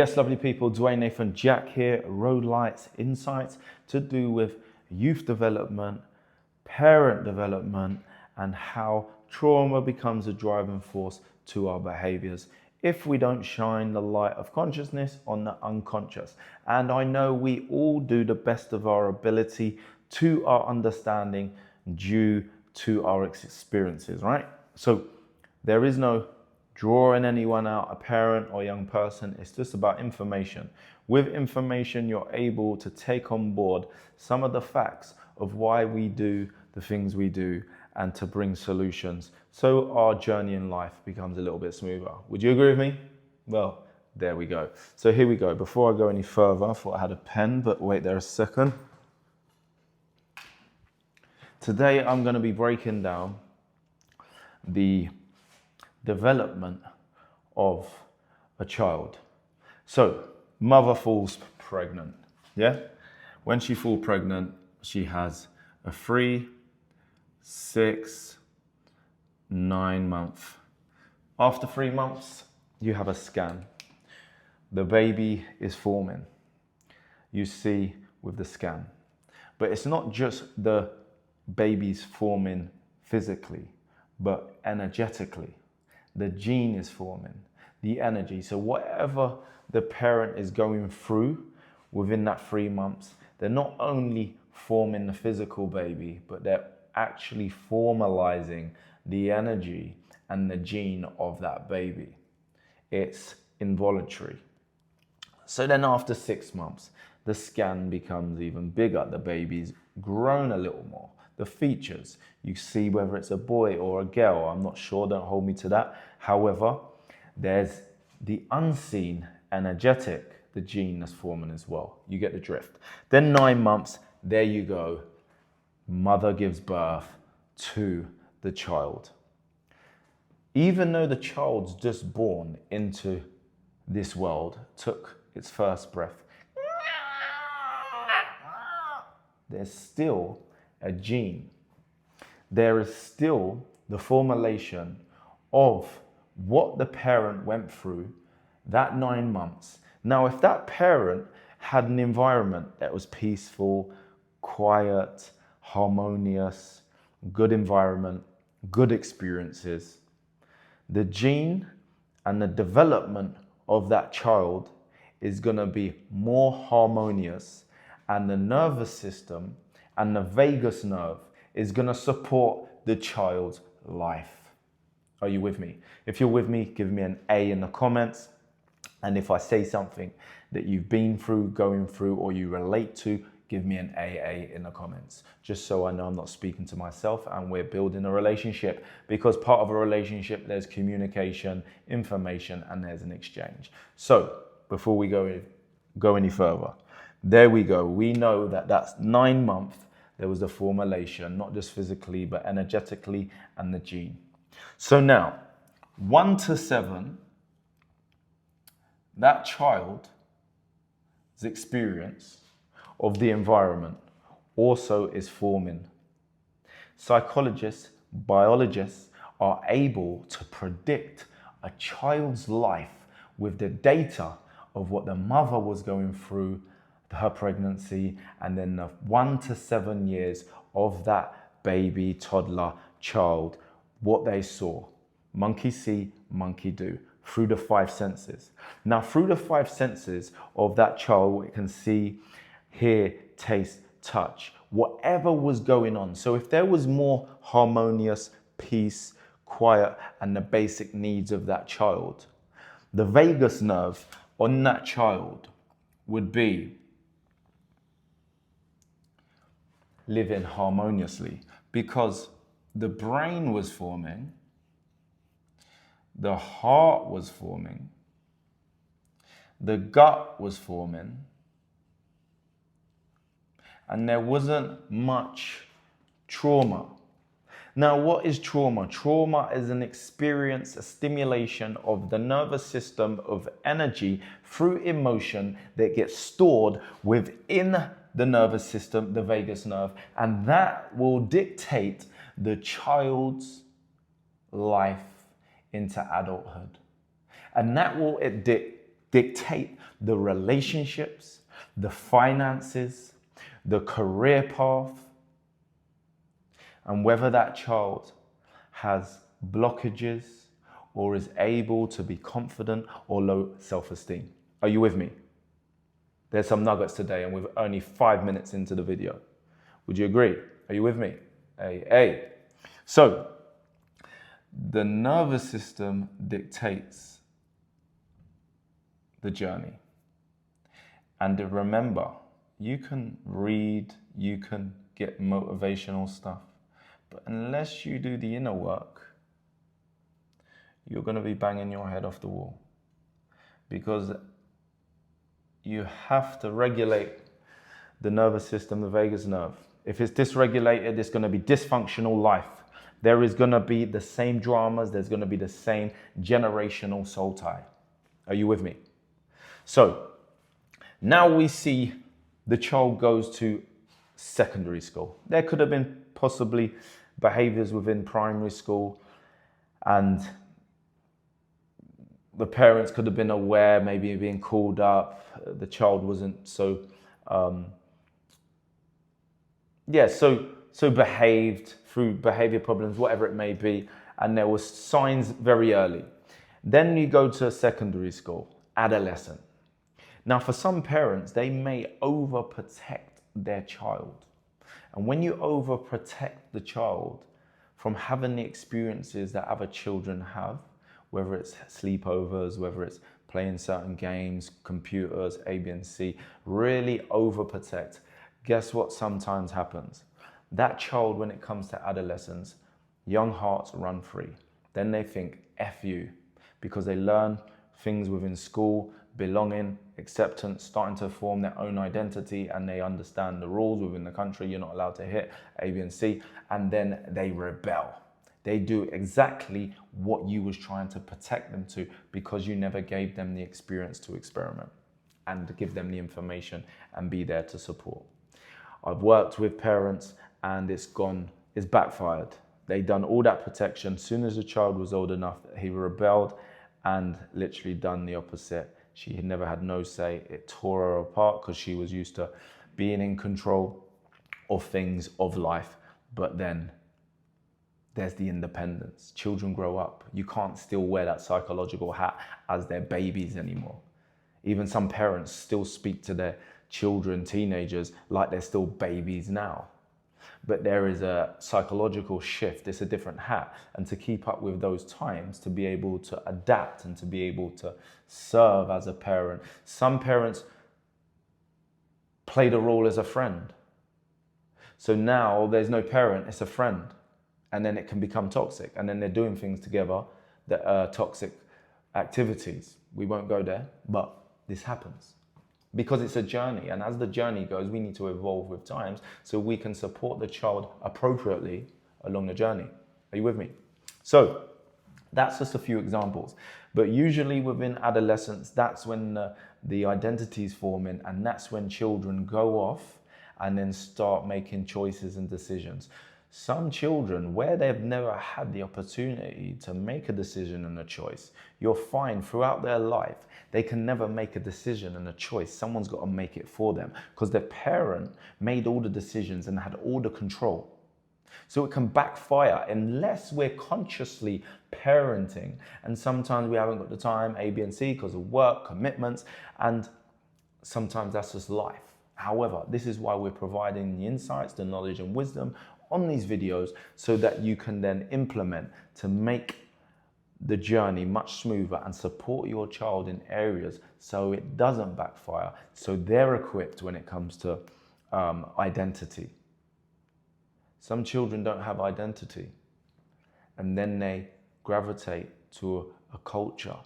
Yes, lovely people, Dwayne Nathan Jack here, Road Lights Insights to do with youth development, parent development, and how trauma becomes a driving force to our behaviors if we don't shine the light of consciousness on the unconscious. And I know we all do the best of our ability to our understanding due to our experiences, right? So there is no drawing anyone out, a parent or young person. It's just about information. With information, you're able to take on board some of the facts of why we do the things we do and to bring solutions so our journey in life becomes a little bit smoother. Would you agree with me? Well, there we go. So here we go. Before I go any further, I thought I had a pen, but wait there a second. Today, I'm going to be breaking down the development of a child. So, mother falls pregnant, yeah? When she falls pregnant, she has a 3, 6, 9 month. After 3 months, you have a scan. The baby is forming. You see with the scan. But it's not just the baby's forming physically, but energetically. The gene is forming, the energy. So whatever the parent is going through within that 3 months, they're not only forming the physical baby, but they're actually formalizing the energy and the gene of that baby. It's involuntary. So then after 6 months, the scan becomes even bigger. The baby's grown a little more. The features, you see whether it's a boy or a girl, I'm not sure, don't hold me to that. However, there's the unseen energetic, the gene that's forming as well. You get the drift. Then 9 months, there you go. Mother gives birth to the child. Even though the child's just born into this world, took its first breath, there's still a gene. There is still the formulation of what the parent went through that 9 months. Now, if that parent had an environment that was peaceful, quiet, harmonious, good environment, good experiences, the gene and the development of that child is going to be more harmonious, and the nervous system and the vagus nerve is going to support the child's life. Are you with me? If you're with me, give me an A in the comments. And if I say something that you've been through, going through, or you relate to, give me an AA in the comments, just so I know I'm not speaking to myself and we're building a relationship. Because part of a relationship, there's communication, information, and there's an exchange. So before we go any further, there we go. We know that that's 9 months. There was a formulation, not just physically, but energetically, and the gene. So now, 1 to 7, that child's experience of the environment also is forming. Psychologists, biologists are able to predict a child's life with the data of what the mother was going through, her pregnancy, and then the 1 to 7 years of that baby, toddler, child, what they saw. Monkey see, monkey do, through the 5 senses. Now, through the 5 senses of that child, it can see, hear, taste, touch, whatever was going on. So if there was more harmonious, peace, quiet, and the basic needs of that child, the vagus nerve on that child would be living harmoniously, because the brain was forming, the heart was forming, the gut was forming, and there wasn't much trauma. Now, what is trauma? Trauma is an experience, a stimulation of the nervous system of energy through emotion that gets stored within the nervous system, the vagus nerve, and that will dictate the child's life into adulthood. And that will dictate the relationships, the finances, the career path, and whether that child has blockages or is able to be confident or low self-esteem. Are you with me? There's some nuggets today and we're only 5 minutes into the video. Would you agree? Are you with me? Hey. So, the nervous system dictates the journey. And remember, you can read, you can get motivational stuff, but unless you do the inner work, you're going to be banging your head off the wall, because you have to regulate the nervous system, the vagus nerve. If it's dysregulated, it's going to be dysfunctional life. There is going to be the same dramas. There's going to be the same generational soul tie. Are you with me? So now we see the child goes to secondary school. There could have been possibly behaviors within primary school, and the parents could have been aware, maybe being called up. The child wasn't so, so behaved through behavior problems, whatever it may be, and there was signs very early. Then you go to secondary school, adolescent. Now, for some parents, they may overprotect their child. And when you overprotect the child from having the experiences that other children have, whether it's sleepovers, whether it's playing certain games, computers, A, B, and C, really overprotect, guess what sometimes happens? That child, when it comes to adolescence, young hearts run free. Then they think, F you, because they learn things within school, belonging, acceptance, starting to form their own identity, and they understand the rules within the country. You're not allowed to hit A, B, and C, and then they rebel. They do exactly what you was trying to protect them to, because you never gave them the experience to experiment and give them the information and be there to support. I've worked with parents and it's backfired. They done all that protection. As soon as the child was old enough, he rebelled and literally done the opposite. She had never had no say. It tore her apart because she was used to being in control of things, of life. But then there's the independence. Children grow up. You can't still wear that psychological hat as their babies anymore. Even some parents still speak to their children, teenagers, like they're still babies now. But there is a psychological shift. It's a different hat. And to keep up with those times, to be able to adapt and to be able to serve as a parent. Some parents play the role as a friend. So now there's no parent, it's a friend. And then it can become toxic. And then they're doing things together that are toxic activities. We won't go there, but this happens. Because it's a journey, and as the journey goes, we need to evolve with times so we can support the child appropriately along the journey. Are you with me? So that's just a few examples. But usually within adolescence, that's when the identity is forming, and that's when children go off and then start making choices and decisions. Some children, where they've never had the opportunity to make a decision and a choice, you'll find throughout their life, they can never make a decision and a choice. Someone's got to make it for them because their parent made all the decisions and had all the control. So it can backfire unless we're consciously parenting. And sometimes we haven't got the time, A, B, and C, because of work, commitments, and sometimes that's just life. However, this is why we're providing the insights, the knowledge and wisdom on these videos so that you can then implement to make the journey much smoother and support your child in areas so it doesn't backfire, so they're equipped when it comes to identity. Some children don't have identity, and then they gravitate to a culture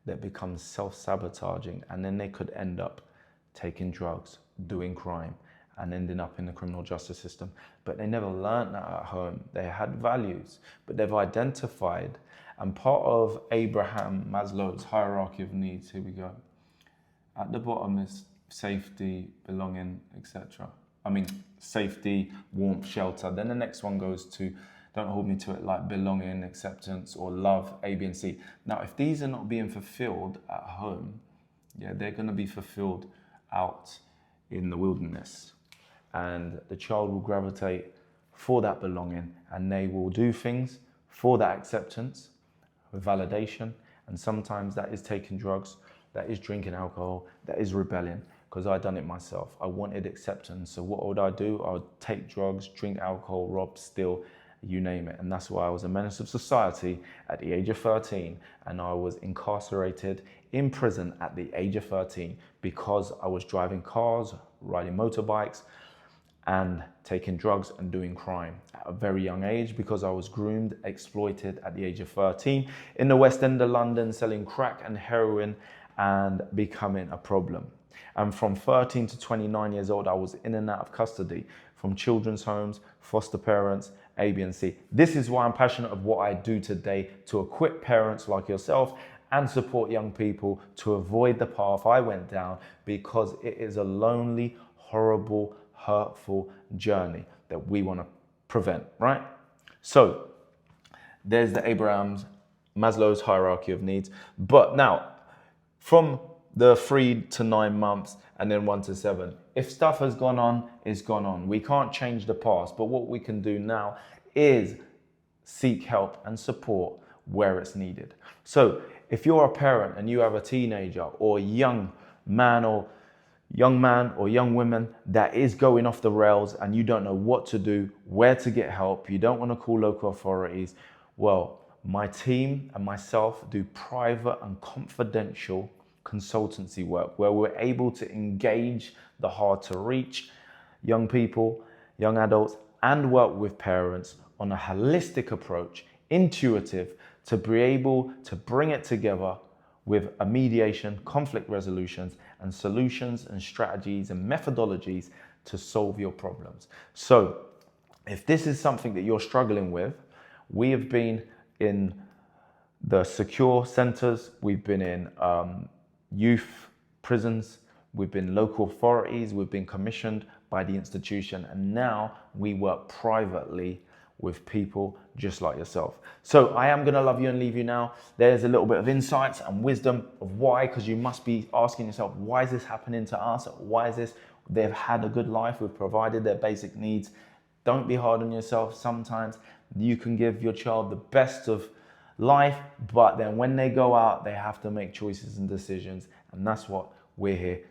that becomes self-sabotaging, and then they could end up taking drugs, doing crime, and ending up in the criminal justice system. But they never learned that at home. They had values, but they've identified. And part of Abraham Maslow's hierarchy of needs, here we go. At the bottom is safety, belonging, etc. Safety, warmth, shelter. Then the next one goes to, don't hold me to it, like belonging, acceptance, or love, A, B, and C. Now, if these are not being fulfilled at home, Yeah, they're going to be fulfilled out in the wilderness. And the child will gravitate for that belonging, and they will do things for that acceptance, with validation. And sometimes that is taking drugs, that is drinking alcohol, that is rebellion, because I done it myself. I wanted acceptance. So what would I do? I would take drugs, drink alcohol, rob, steal, you name it. And that's why I was a menace of society at the age of 13. And I was incarcerated in prison at the age of 13 because I was driving cars, riding motorbikes, and taking drugs and doing crime at a very young age, because I was groomed, exploited at the age of 13 in the West End of London, selling crack and heroin and becoming a problem. And from 13 to 29 years old, I was in and out of custody from children's homes, foster parents, A, B, and C. This is why I'm passionate of what I do today, to equip parents like yourself and support young people to avoid the path I went down, because it is a lonely, horrible, hurtful journey that we want to prevent, right? So there's the Maslow's hierarchy of needs. But now, from the 3 to 9 months and then 1 to 7, if stuff has gone on, it's gone on. We can't change the past, but what we can do now is seek help and support where it's needed. So if you're a parent and you have a teenager or young man or young woman that is going off the rails and you don't know what to do, where to get help, you don't want to call local authorities, well, my team and myself do private and confidential consultancy work where we're able to engage the hard to reach young people, young adults, and work with parents on a holistic approach, intuitive, to be able to bring it together with a mediation, conflict resolutions, and solutions and strategies and methodologies to solve your problems. So if this is something that you're struggling with, we have been in the secure centers, we've been in youth prisons, we've been local authorities, we've been commissioned by the institution, and now we work privately with people just like yourself. So I am gonna love you and leave you now. There's a little bit of insights and wisdom of why, because you must be asking yourself, why is this happening to us? Why is this? They've had a good life, we've provided their basic needs. Don't be hard on yourself. Sometimes you can give your child the best of life, but then when they go out, they have to make choices and decisions, and that's what we're here